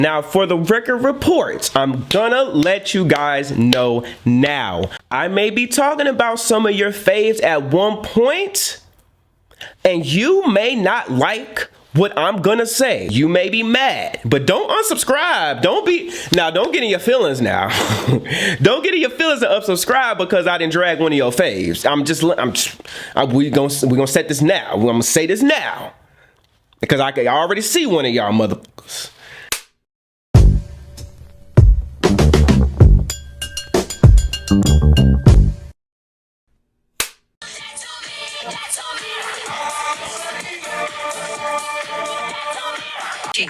Now, for the record reports, I'm gonna let you guys know now. I may be talking about some of your faves at one point, and you may not like what I'm gonna say. You may be mad, but don't unsubscribe. Don't get in your feelings now. Don't get in your feelings and unsubscribe because I didn't drag one of your faves. We gonna set this now. I'm gonna say this now because I already see one of y'all motherfuckers.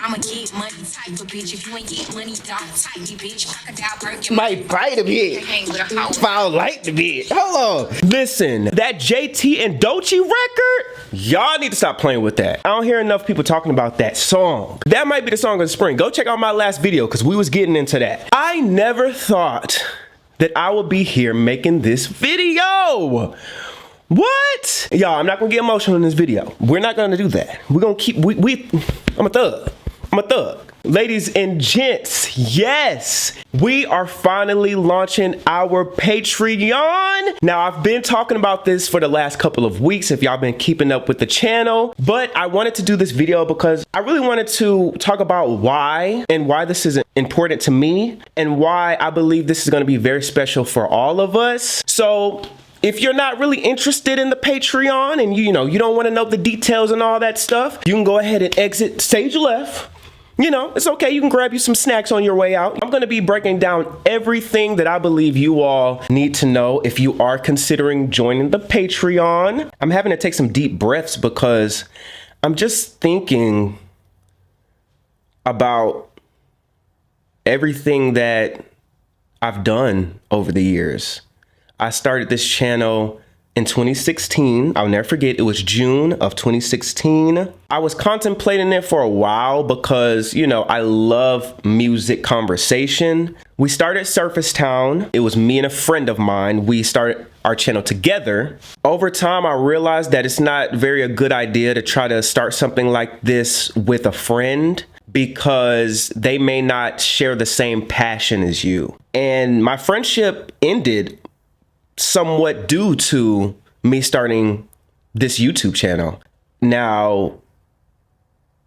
I'ma get money type of bitch. If you ain't get money, dog type of bitch. Crocodile burger. Might bite a bit. If I don't like the bit. Hold on. Listen, that JT and Doechii record, y'all need to stop playing with that. I don't hear enough people talking about that song. That might be the song of the spring. Go check out my last video because we was getting into that. I never thought that I would be here making this video. What? Y'all, I'm not gonna get emotional in this video. We're not gonna do that. We're gonna keep, I'm a thug. I'm a thug. Ladies and gents, yes, we are finally launching our Patreon. Now, I've been talking about this for the last couple of weeks if y'all been keeping up with the channel, but I wanted to do this video because I really wanted to talk about why this is important to me and why I believe this is gonna be very special for all of us. So, if you're not really interested in the Patreon and you don't want to know the details and all that stuff, you can go ahead and exit stage left. It's okay. You can grab you some snacks on your way out. I'm going to be breaking down everything that I believe you all need to know if you are considering joining the Patreon. I'm having to take some deep breaths because I'm just thinking about everything that I've done over the years. I started this channel in 2016. I'll never forget, it was June of 2016. I was contemplating it for a while because, I love music conversation. We started Surface Town. It was me and a friend of mine. We started our channel together. Over time, I realized that it's not a good idea to try to start something like this with a friend because they may not share the same passion as you. And my friendship ended somewhat due to me starting this YouTube channel. Now,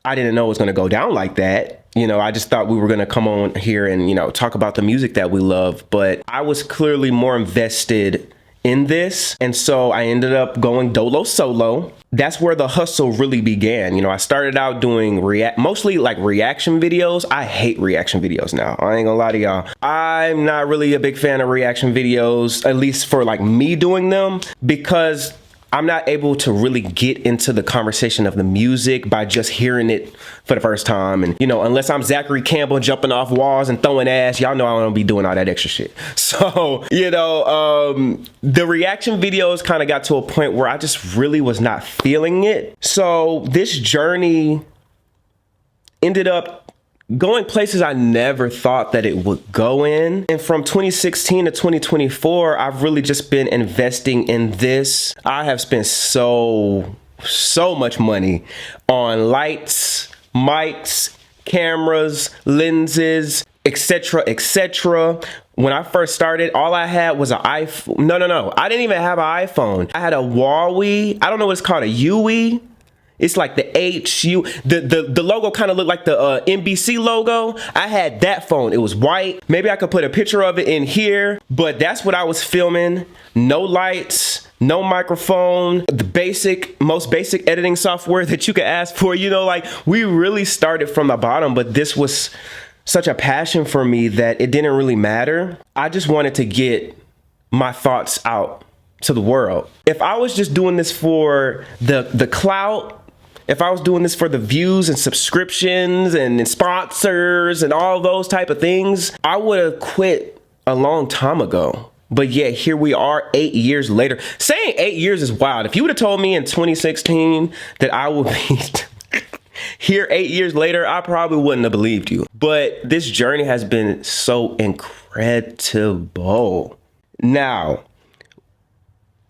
I didn't know it was going to go down like that. I just thought we were going to come on here and, talk about the music that we love. But I was clearly more invested in this. And so I ended up going dolo solo. That's where the hustle really began. I started out doing mostly like reaction videos. I hate reaction videos now. I ain't gonna lie to y'all. I'm not really a big fan of reaction videos, at least for like me doing them, because I'm not able to really get into the conversation of the music by just hearing it for the first time. And, unless I'm Zachary Campbell jumping off walls and throwing ass, y'all know I don't be doing all that extra shit. So, the reaction videos kind of got to a point where I just really was not feeling it. So this journey ended up going places I never thought that it would go in. And from 2016 to 2024, I've really just been investing in this. I have spent so much money on lights, mics, cameras, lenses, etc., etc. When I first started, all I had was an iPhone. No. I didn't even have an iPhone. I had a Huawei. I don't know what it's called, a UE. It's like the the logo kind of looked like the NBC logo. I had that phone. It was white. Maybe I could put a picture of it in here, but that's what I was filming. No lights, no microphone, the most basic editing software that you could ask for. We really started from the bottom, but this was such a passion for me that it didn't really matter. I just wanted to get my thoughts out to the world. If I was just doing this for the clout, if I was doing this for the views and subscriptions and sponsors and all those type of things, I would have quit a long time ago. But yet here we are 8 years later. Saying 8 years is wild. If you would have told me in 2016 that I would be here 8 years later, I probably wouldn't have believed you. But this journey has been so incredible. Now,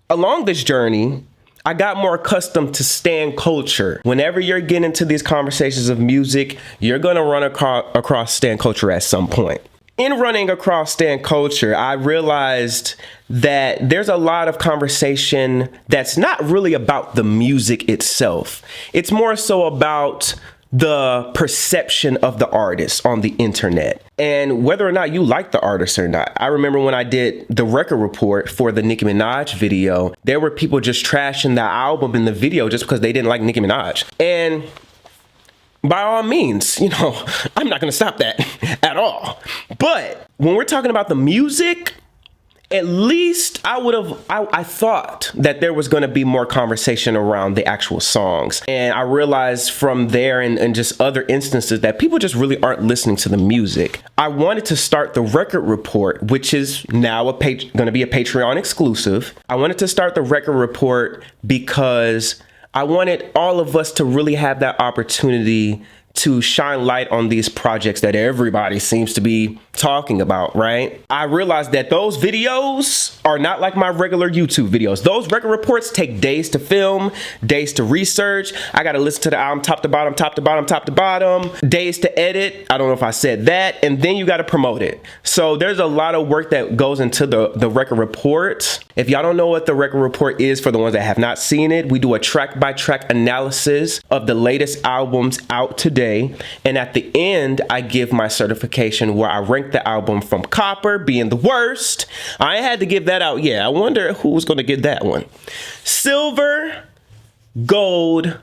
along this journey, I got more accustomed to stan culture. Whenever you're getting into these conversations of music, you're gonna run across stan culture at some point. In running across stan culture, I realized that there's a lot of conversation that's not really about the music itself. It's more so about the perception of the artist on the internet and whether or not you like the artist or not. I remember when I did the record report for the Nicki Minaj video, there were people just trashing the album in the video just because they didn't like Nicki Minaj. And by all means, you know, I'm not gonna stop that at all. But when we're talking about the music, at least I thought that there was gonna be more conversation around the actual songs. And I realized from there and just other instances that people just really aren't listening to the music. I wanted to start the record report, which is now gonna be a Patreon exclusive. I wanted to start the record report because I wanted all of us to really have that opportunity to shine light on these projects that everybody seems to be talking about, right? I realized that those videos are not like my regular YouTube videos. Those record reports take days to film, days to research. I gotta listen to the album top to bottom, top to bottom, top to bottom, days to edit. I don't know if I said that. And then you gotta promote it. So there's a lot of work that goes into the record report. If y'all don't know what the record report is, for the ones that have not seen it, we do a track by track analysis of the latest albums out today. And at the end, I give my certification where I rank the album from copper being the worst. I had to give that out. Yeah, I wonder who was going to get that one. Silver, gold,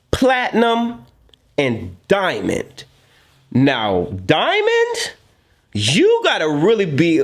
platinum, and diamond. Now, diamond, you got to really be,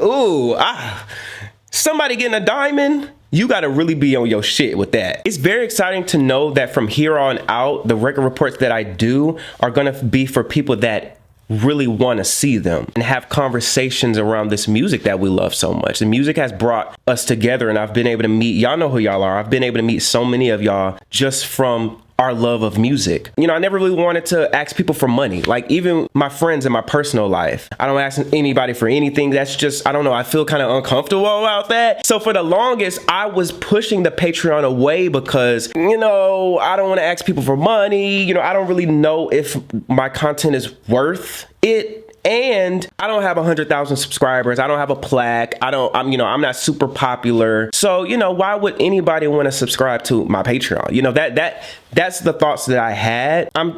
somebody getting a diamond, you gotta really be on your shit with that. It's very exciting to know that from here on out, the record reports that I do are gonna be for people that really wanna see them and have conversations around this music that we love so much. The music has brought us together, and I've been able to meet, y'all know who y'all are, I've been able to meet so many of y'all just from our love of music. You know, I never really wanted to ask people for money. Like even my friends in my personal life, I don't ask anybody for anything. That's just, I don't know, I feel kind of uncomfortable about that. So for the longest, I was pushing the Patreon away because, you know, I don't want to ask people for money. You know, I don't really know if my content is worth it. And I don't have 100,000 subscribers. I don't have a plaque. I'm not super popular. So, you know, why would anybody want to subscribe to my Patreon? You know, that's the thoughts that I had. I'm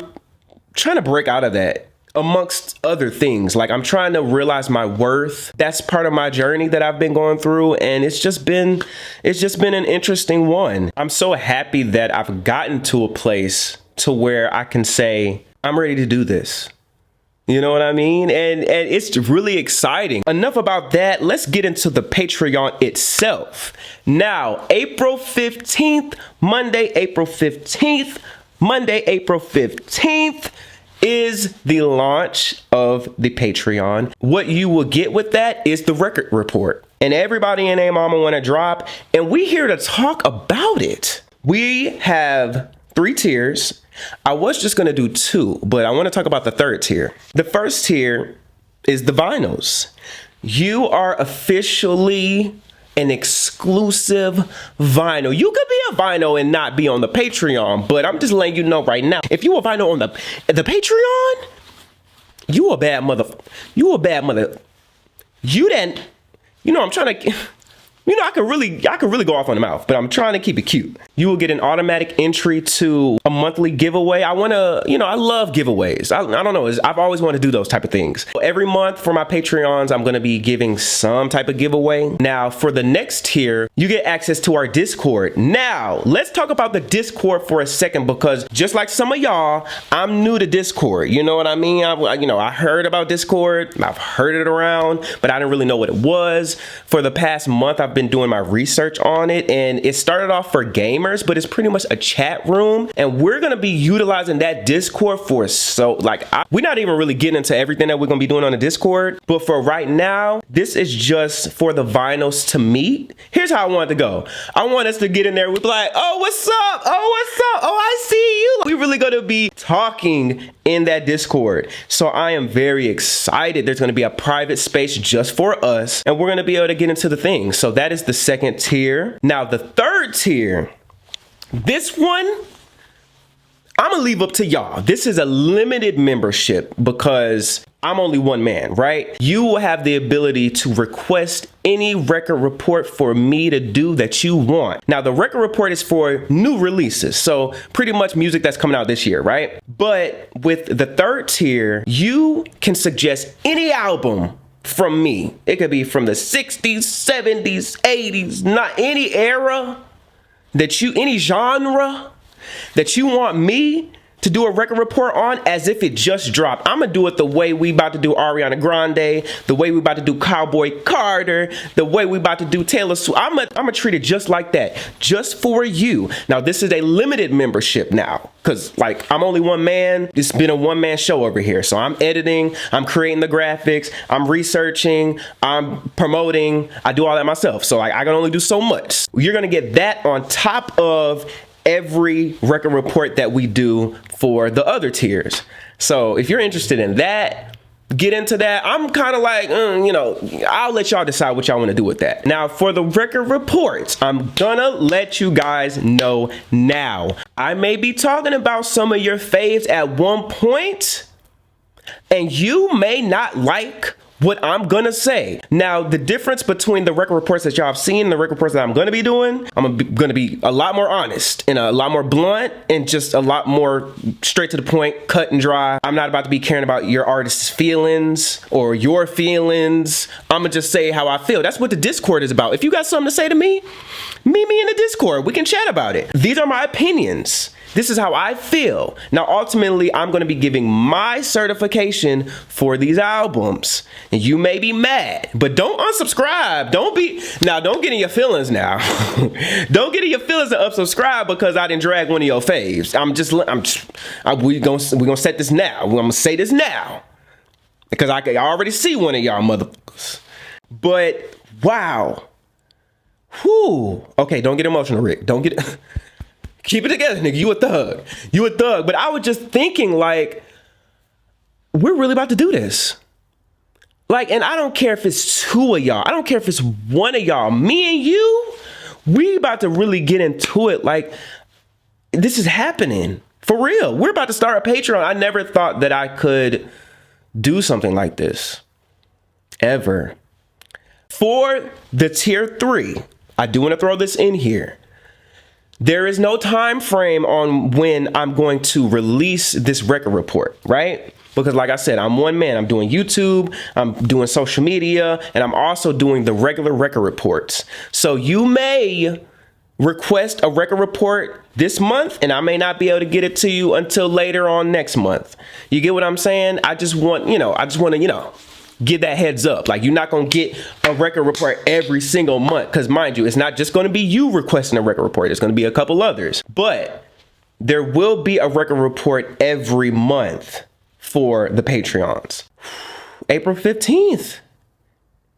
trying to break out of that, amongst other things. Like I'm trying to realize my worth. That's part of my journey that I've been going through. And it's just been an interesting one. I'm so happy that I've gotten to a place to where I can say, I'm ready to do this. You know what I mean? And it's really exciting. Enough about that. Let's get into the Patreon itself. Now, April 15th, Monday, April 15th is the launch of the Patreon. What you will get with that is the record report. And everybody and their mama want to drop. And we here to talk about it. We have 3 tiers. I was just going to do 2, but I want to talk about the 3rd tier. The first tier is the vinyls. You are officially an exclusive vinyl. You could be a vinyl and not be on the Patreon, but I'm just letting you know right now, if you a vinyl on the Patreon, you a bad mother. You didn't, you know, I'm trying to, you know, I could really go off on the mouth, but I'm trying to keep it cute. You will get an automatic entry to a monthly giveaway. I love giveaways. I don't know. I've always wanted to do those type of things. Every month for my Patreons, I'm going to be giving some type of giveaway. Now, for the next tier, you get access to our Discord. Now, let's talk about the Discord for a second, because just like some of y'all, I'm new to Discord. You know what I mean? I heard about Discord. I've heard it around, but I didn't really know what it was. For the past month, I've been doing my research on it, and it started off for gamers, but it's pretty much a chat room, and we're gonna be utilizing that Discord for we're not even really getting into everything that we're gonna be doing on the Discord, but for right now, this is just for the vinyls to meet. Here's how I want it to go. I want us to get in there with like, oh, what's up? Oh, what's up? Oh, I see you. We really gonna be talking in that Discord. So I am very excited. There's gonna be a private space just for us, and we're gonna be able to get into the things. So that is the 2nd tier. Now the 3rd tier, This one, I'm gonna leave up to y'all. This is a limited membership because I'm only one man, right? You will have the ability to request any record report for me to do that you want. Now, the record report is for new releases, so pretty much music that's coming out this year, right? But with the third tier, you can suggest any album from me. It could be from the 60s, 70s, 80s, not any era that you, any genre that you want me to do a record report on as if it just dropped. I'm gonna do it the way we about to do Ariana Grande, the way we about to do Cowboy Carter, the way we about to do Taylor Swift. I'm gonna treat it just like that, just for you. Now, this is a limited membership now, because like I'm only one man. It's been a one-man show over here. So I'm editing, I'm creating the graphics, I'm researching, I'm promoting, I do all that myself. So like I can only do so much. You're gonna get that on top of every record report that we do for the other tiers. So if you're interested in that, get into that. I'm kind of like, you know, I'll let y'all decide what y'all want to do with that. Now, for the record reports, I'm gonna let you guys know now. I may be talking about some of your faves at one point, and you may not like what I'm gonna say. Now, the difference between the record reports that y'all have seen and the record reports that I'm gonna be doing, I'm gonna be a lot more honest and a lot more blunt and just a lot more straight to the point, cut and dry. I'm not about to be caring about your artist's feelings or your feelings. I'm gonna just say how I feel. That's what the Discord is about. If you got something to say to me, meet me in the Discord. We can chat about it. These are my opinions. This is how I feel. Now, ultimately, I'm going to be giving my certification for these albums. And you may be mad, but don't unsubscribe. Don't get in your feelings now. Don't get in your feelings and unsubscribe because I didn't drag one of your faves. We're going to set this now. I'm going to say this now because I already see one of y'all motherfuckers. But wow. Whew. Okay, don't get emotional, Rick. Don't get... Keep it together, nigga. You a thug. You a thug. But I was just thinking, like, we're really about to do this. Like, and I don't care if it's two of y'all. I don't care if it's one of y'all. Me and you, we about to really get into it. Like, this is happening. For real. We're about to start a Patreon. I never thought that I could do something like this. Ever. For the tier 3, I do want to throw this in here. There is no time frame on when I'm going to release this record report, right? Because like I said, I'm one man. I'm doing YouTube, I'm doing social media, and I'm also doing the regular record reports. So you may request a record report this month, and I may not be able to get it to you until later on next month. You get what I'm saying? I just want to, give that heads up. Like, you're not going to get a record report every single month. Because mind you, it's not just going to be you requesting a record report. It's going to be a couple others. But there will be a record report every month for the Patreons. April 15th.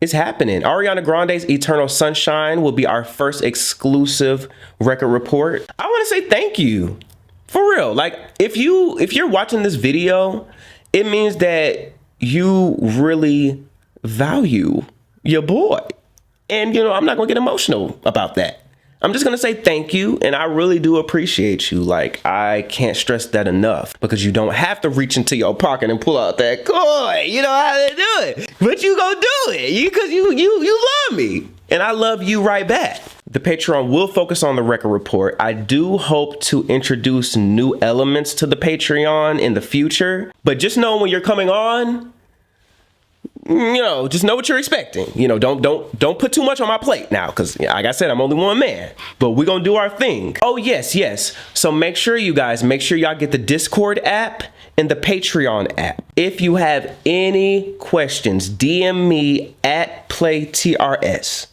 It's happening. Ariana Grande's Eternal Sunshine will be our first exclusive record report. I want to say thank you. For real. Like, if you're watching this video, it means that you really value your boy. And, I'm not going to get emotional about that. I'm just going to say thank you. And I really do appreciate you. Like, I can't stress that enough because you don't have to reach into your pocket and pull out that coin. You know how to do it. But you going to do it because you love me. And I love you right back. The Patreon will focus on the record report. I do hope to introduce new elements to the Patreon in the future. But just know when you're coming on, just know what you're expecting. Don't put too much on my plate now because, like I said, I'm only one man. But we're going to do our thing. Oh, yes. So make sure y'all get the Discord app and the Patreon app. If you have any questions, DM me at PLAYTRS.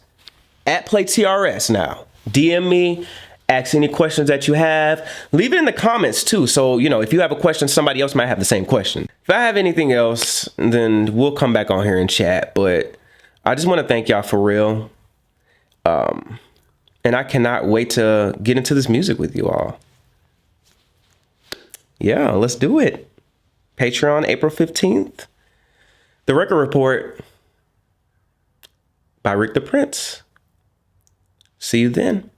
At PLAYTRS now. DM me, ask any questions that you have. Leave it in the comments too. So, if you have a question, somebody else might have the same question. If I have anything else, then we'll come back on here and chat. But I just want to thank y'all for real. And I cannot wait to get into this music with you all. Yeah, let's do it. Patreon, April 15th. The Record Report by Rick the Prince. See you then.